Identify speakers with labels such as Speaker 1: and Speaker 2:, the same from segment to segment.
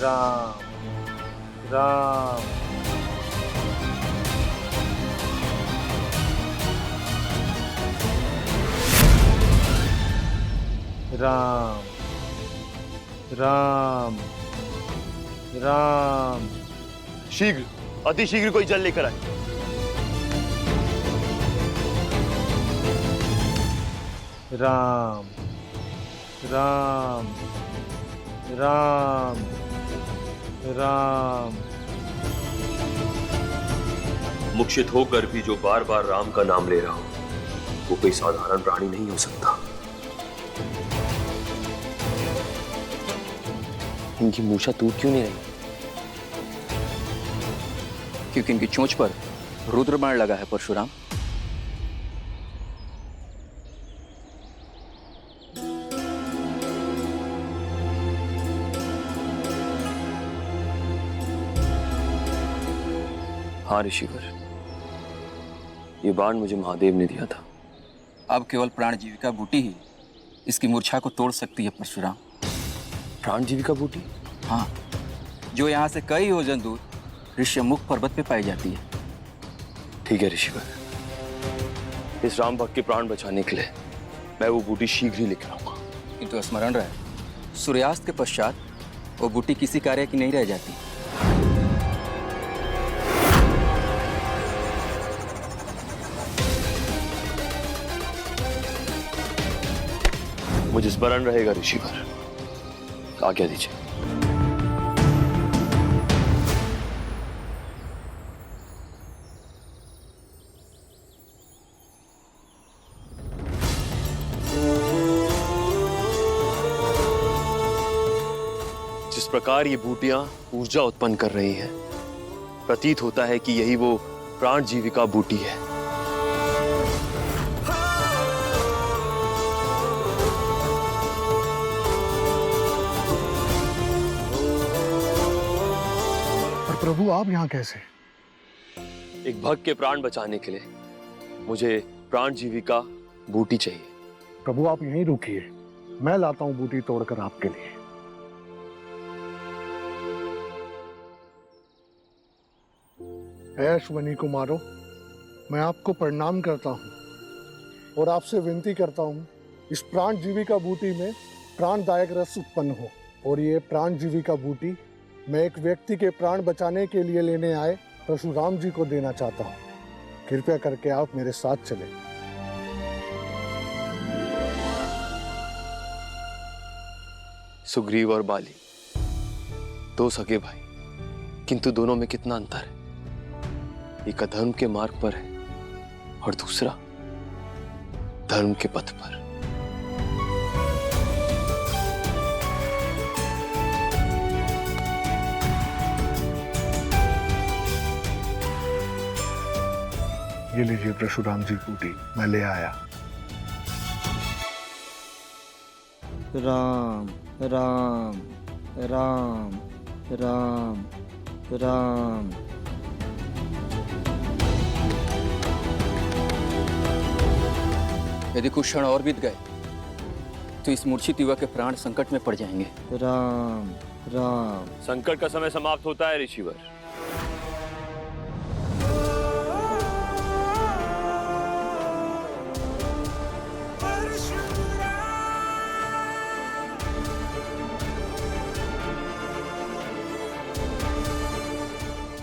Speaker 1: राम राम राम राम राम।
Speaker 2: शीघ्र, अतिशीघ्र कोई जल लेकर आए।
Speaker 1: राम राम राम राम।
Speaker 2: मुक्षित होकर भी जो बार बार राम का नाम ले रहा हो, वो कोई साधारण प्राणी नहीं हो सकता।
Speaker 3: इनकी मूछा टूट क्यों नहीं रही? क्योंकि इनकी चोंच पर रुद्रबाण लगा है परशुराम। हाँ ऋषिवर, ये बाण मुझे महादेव ने दिया था। अब केवल प्राणजीविका बूटी ही इसकी मूर्छा को तोड़ सकती है परशुराम। प्राणजीविका बूटी? हाँ, जो यहाँ से कई योजन दूर ऋष्यमुख पर्वत पे पाई जाती है। ठीक है ऋषिवर, इस राम भक्त के प्राण बचाने के लिए मैं वो बूटी शीघ्र ही लेकर आऊंगा। किंतु स्मरण रहे, सूर्यास्त के पश्चात वो बूटी किसी कार्य की नहीं रह जाती।
Speaker 2: मुझे स्मरण रहेगा ऋषिवर, आज्ञा दीजिए। जिस प्रकार ये बूटियां ऊर्जा उत्पन्न कर रही हैं, प्रतीत होता है कि यही वो प्राण जीविका बूटी है।
Speaker 4: प्रभु आप यहाँ कैसे?
Speaker 2: एक भक्त के प्राण बचाने के लिए मुझे प्राण जीविका बूटी चाहिए।
Speaker 4: प्रभु आप यहीं रुकिए, मैं लाता हूँ बूटी तोड़कर आपके लिए। ऐश्वनी कुमारो, मैं आपको प्रणाम करता हूँ और आपसे विनती करता हूँ, इस प्राण जीविका बूटी में प्राणदायक रस उत्पन्न हो। और ये प्राण जीविका बूटी मैं एक व्यक्ति के प्राण बचाने के लिए लेने आए परशुराम जी को देना चाहता हूँ। कृपया करके आप मेरे साथ चलें।
Speaker 2: सुग्रीव और बाली दो सगे भाई, किंतु दोनों में कितना अंतर है। एक अधर्म के मार्ग पर है और दूसरा धर्म के पथ पर।
Speaker 4: ये लीजिए परशुराम जी बूटी, मैं ले आया।
Speaker 1: राम राम राम राम राम।
Speaker 3: यदि कुछ क्षण और बीत गए तो इस मूर्छित युवक के प्राण संकट में पड़ जाएंगे।
Speaker 1: राम राम।
Speaker 2: संकट का समय समाप्त होता है ऋषिवर।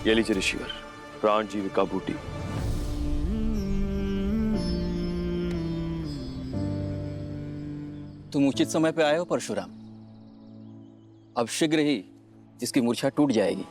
Speaker 2: ये लीजिए ऋषिवर, प्राण जीविका बूटी।
Speaker 3: तुम उचित समय पे आए हो परशुराम। अब शीघ्र ही इसकी मूर्छा टूट जाएगी।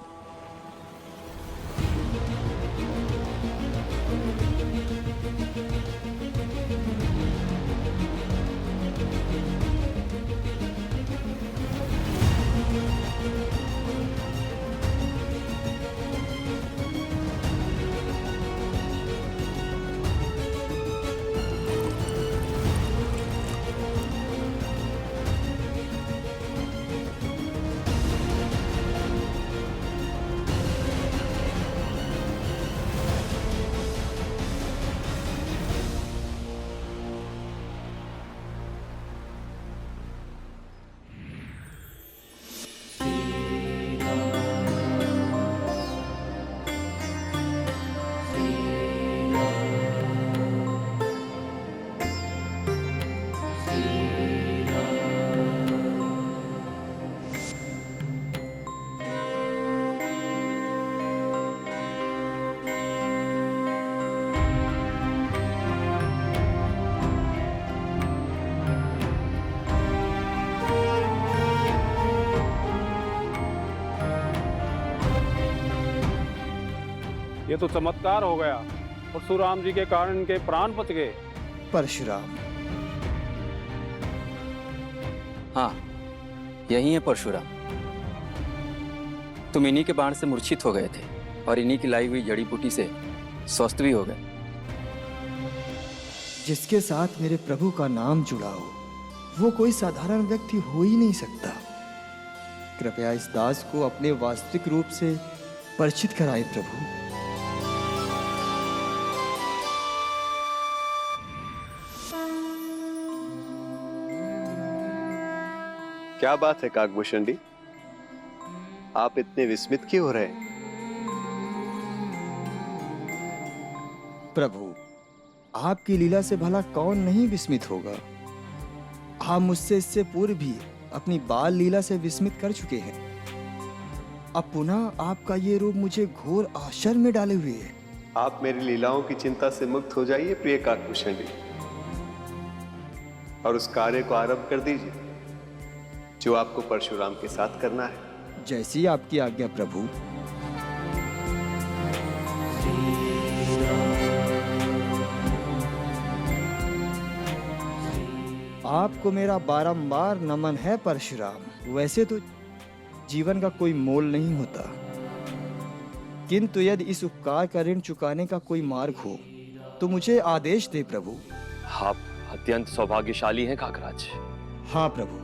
Speaker 5: ये तो चमत्कार हो गया। परशुराम जी के कारण इनके प्राण बच गए।
Speaker 1: परशुराम।
Speaker 3: हाँ, यही है परशुराम। तुम इन्हीं के बाण से मूर्छित हो गए थे और इन्हीं की लाई हुई जड़ी बूटी से स्वस्थ भी हो गए।
Speaker 1: जिसके साथ मेरे प्रभु का नाम जुड़ा हो वो कोई साधारण व्यक्ति हो ही नहीं सकता। कृपया इस दास को अपने वास्तविक रूप से परिचित कराएं प्रभु।
Speaker 2: क्या बात है काकभूषण जी, आप इतने विस्मित क्यों हो रहे हैं?
Speaker 1: प्रभु, आपकी लीला से भला कौन नहीं विस्मित होगा। आप मुझसे इससे पूर्व भी अपनी बाल लीला से विस्मित कर चुके हैं। अब पुनः आपका ये रूप मुझे घोर आश्चर्य में डाले हुए है।
Speaker 2: आप मेरी लीलाओं की चिंता से मुक्त हो जाइए प्रिय काकभूषण जी, और उस कार्य को आरंभ कर दीजिए जो आपको परशुराम के साथ करना है।
Speaker 1: जैसी आपकी आज्ञा प्रभु। आपको मेरा बारंबार नमन है परशुराम। वैसे तो जीवन का कोई मोल नहीं होता, किंतु यदि इस उपकार का ऋण चुकाने का कोई मार्ग हो तो मुझे आदेश दे प्रभु।
Speaker 2: आप अत्यंत सौभाग्यशाली हैं काकराज।
Speaker 1: हाँ प्रभु,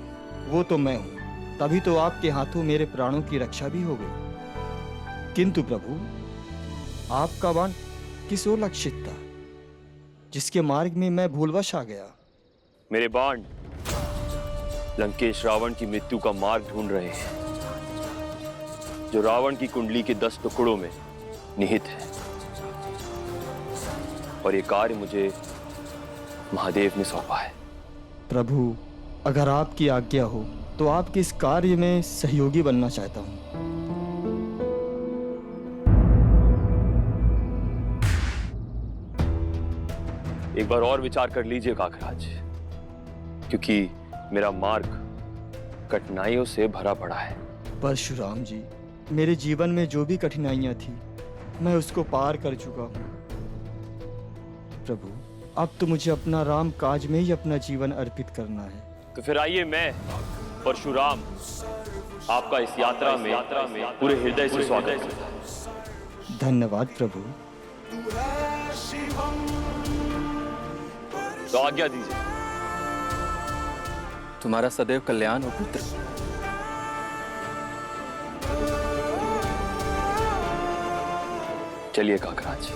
Speaker 1: वो तो मैं हूँ, तभी तो आपके हाथों मेरे प्राणों की रक्षा भी हो गई। किंतु प्रभु, आपका बाण किस ओर लक्षित था जिसके मार्ग में मैं भूलवश आ गया?
Speaker 2: मेरे बाण लंकेश रावण की मृत्यु का मार्ग ढूंढ रहे हैं, जो रावण की कुंडली के 10 टुकड़ों में निहित है। और ये कार्य मुझे महादेव ने सौंपा है।
Speaker 1: प्रभु, अगर आपकी आज्ञा हो तो आपके इस कार्य में सहयोगी बनना चाहता हूँ।
Speaker 2: एक बार और विचार कर लीजिए काकराज, क्योंकि मेरा मार्ग कठिनाइयों से भरा पड़ा है।
Speaker 1: परशुराम जी, मेरे जीवन में जो भी कठिनाइयां थी मैं उसको पार कर चुका हूँ। प्रभु, अब तो मुझे अपना राम काज में ही अपना जीवन अर्पित करना है।
Speaker 2: तो फिर आइए, मैं परशुराम आपका इस यात्रा में पूरे हृदय से स्वागत करता हूं।
Speaker 1: धन्यवाद प्रभु।
Speaker 2: तो आज्ञा दीजिए।
Speaker 3: तुम्हारा सदैव कल्याण हो पुत्र।
Speaker 2: चलिए काकराज।